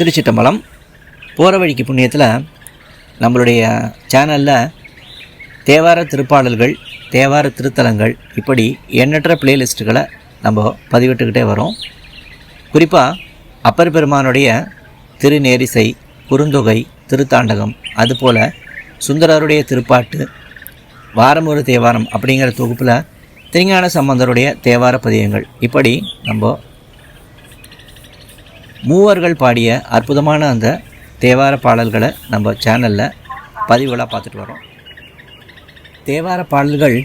திருச்சிட்டம்பலம். போகிற வழிக்கு புண்ணியத்தில் நம்மளுடைய சேனலில் தேவார திருப்பாடல்கள், தேவார திருத்தலங்கள், இப்படி எண்ணற்ற பிளேலிஸ்ட்டுகளை நம்ம பதிவிட்டுக்கிட்டே வரோம். குறிப்பாக அப்பர் பெருமானுடைய திருநேரிசை, குறுந்தொகை, திருத்தாண்டகம், அதுபோல் சுந்தரருடைய திருப்பாட்டு, வாரம் ஒரு தேவாரம் அப்படிங்கிற தொகுப்பில் திருஞான சம்பந்தருடைய தேவார பதியங்கள், இப்படி நம்ம மூவர்கள் பாடிய அற்புதமான அந்த தேவார பாடல்களை நம்ம சேனலில் பதிவுகளாக பார்த்துட்டு வரோம். தேவார பாடல்கள்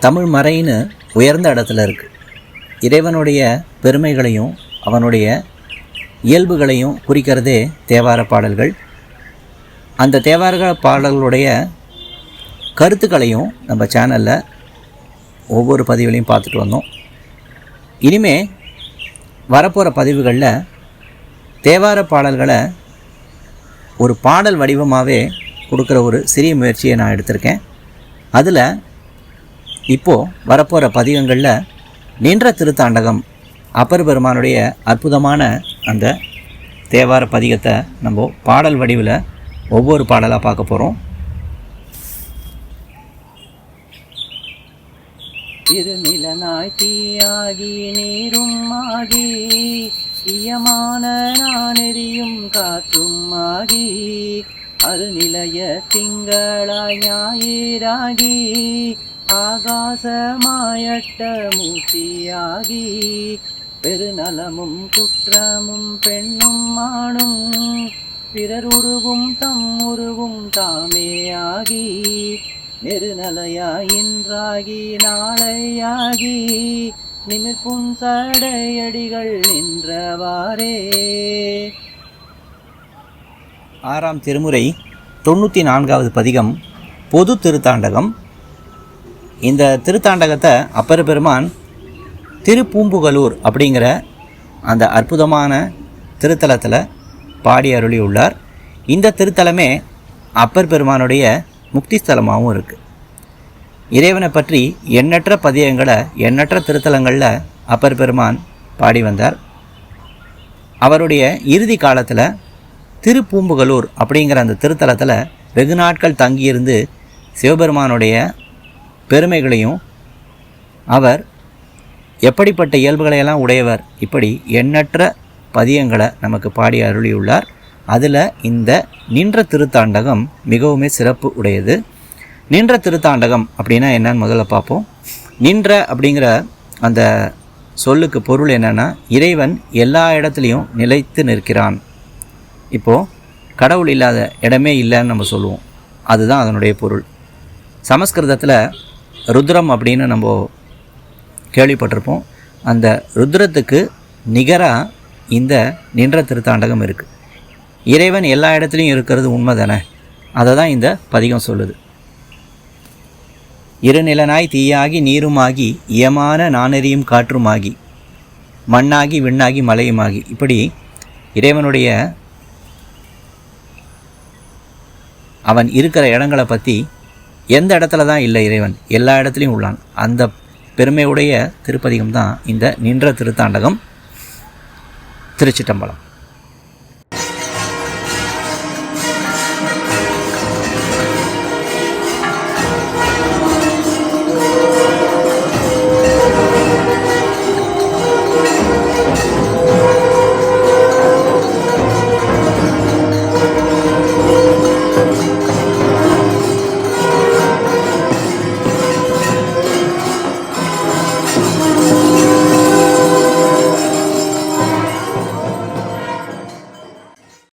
தமிழ் மறைன்னு உயர்ந்த இடத்துல இருக்குது. இறைவனுடைய பெருமைகளையும் அவனுடைய இயல்புகளையும் குறிக்கிறதே தேவார பாடல்கள். அந்த தேவார பாடல்களுடைய கருத்துக்களையும் நம்ம சேனலில் ஒவ்வொரு பதிவுகளையும் பார்த்துட்டு வந்தோம். இனிமே வரப்போகிற பதிவுகளில் தேவார பாடல்களை ஒரு பாடல் வடிவமாகவே கொடுக்குற ஒரு சிறிய முயற்சியை நான் எடுத்திருக்கேன். அதில் இப்போது வரப்போகிற பதிகங்களில் நின்ற திருத்தாண்டகம், அப்பர் பெருமானுடைய அற்புதமான அந்த தேவார பதிகத்தை நம்ம பாடல் வடிவில் ஒவ்வொரு பாடலாக பார்க்க போகிறோம். திருநிலனாய் தீயாகி நீரும் ஆகி, இயமான நானெறியும் காற்றும் ஆகி, அருநிலைய திங்களாய் ஞாயிறாகி, ஆகாசமாயட்ட மூர்த்தியாகி, பெருநலமும் குற்றமும் பெண்ணும் ஆணும், பிறர் உருவும் தம் உருவும் தாமேயாகி, நெருநலையாயின்றாகி நாளையாகி, நிமிர்ப்பும் சடையடிகள் நின்றவாறே. ஆறாம் திருமுறை 94வது பதிகம் பொது திருத்தாண்டகம். இந்த திருத்தாண்டகத்தை அப்பர் பெருமான் திருப்பூம்புகலூர் அப்படிங்கிற அந்த அற்புதமான திருத்தலத்தில் பாடி அருளி உள்ளார். இந்த திருத்தலமே அப்பர் பெருமானுடைய முக்தி ஸ்தலமாகவும் இருக்குது. இறைவனை பற்றி எண்ணற்ற பதியங்களை எண்ணற்ற திருத்தலங்களில் அப்பர் பெருமான் பாடி வந்தார். அவருடைய இறுதி காலத்தில் திருப்பூம்புகலூர் அப்படிங்கிற அந்த திருத்தலத்தில் வெகு நாட்கள் தங்கியிருந்து சிவபெருமானுடைய பெருமைகளையும் அவர் எப்படிப்பட்ட இயல்புகளையெல்லாம் உடையவர், இப்படி எண்ணற்ற பதியங்களை நமக்கு பாடி அருளியுள்ளார். அதில் இந்த நின்ற திருத்தாண்டகம் மிகவுமே சிறப்பு உடையது. நின்ற திருத்தாண்டகம் அப்படின்னா என்னன்னு முதல்ல பார்ப்போம். நின்ற அப்படிங்கிற அந்த சொல்லுக்கு பொருள் என்னென்னா, இறைவன் எல்லா இடத்துலையும் நிலைத்து நிற்கிறான். இப்போது கடவுள் இல்லாத இடமே இல்லைன்னு நம்ம சொல்லுவோம், அதுதான் அதனுடைய பொருள். சமஸ்கிருதத்தில் ருத்ரம் அப்படின்னு நம்ம கேள்விப்பட்டிருப்போம். அந்த ருத்ரத்துக்கு நிகராக இந்த நின்ற திருத்தாண்டகம் இருக்குது. இறைவன் எல்லா இடத்துலையும் இருக்கிறது உண்மை தானே, அதை தான் இந்த பதிகம் சொல்லுது. இருநிலனாய் தீயாகி நீருமாகி, இயமான நானெறியும் காற்றுமாகி, மண்ணாகி விண்ணாகி மலையுமாகி, இப்படி இறைவனுடைய அவன் இருக்கிற இடங்களை பற்றி எந்த இடத்துல தான் இல்லை, இறைவன் எல்லா இடத்துலையும் உள்ளான். அந்த பெருமையுடைய திருப்பதிகம் தான் இந்த நின்ற திருத்தாண்டகம். திருச்சிட்டம்பலம்.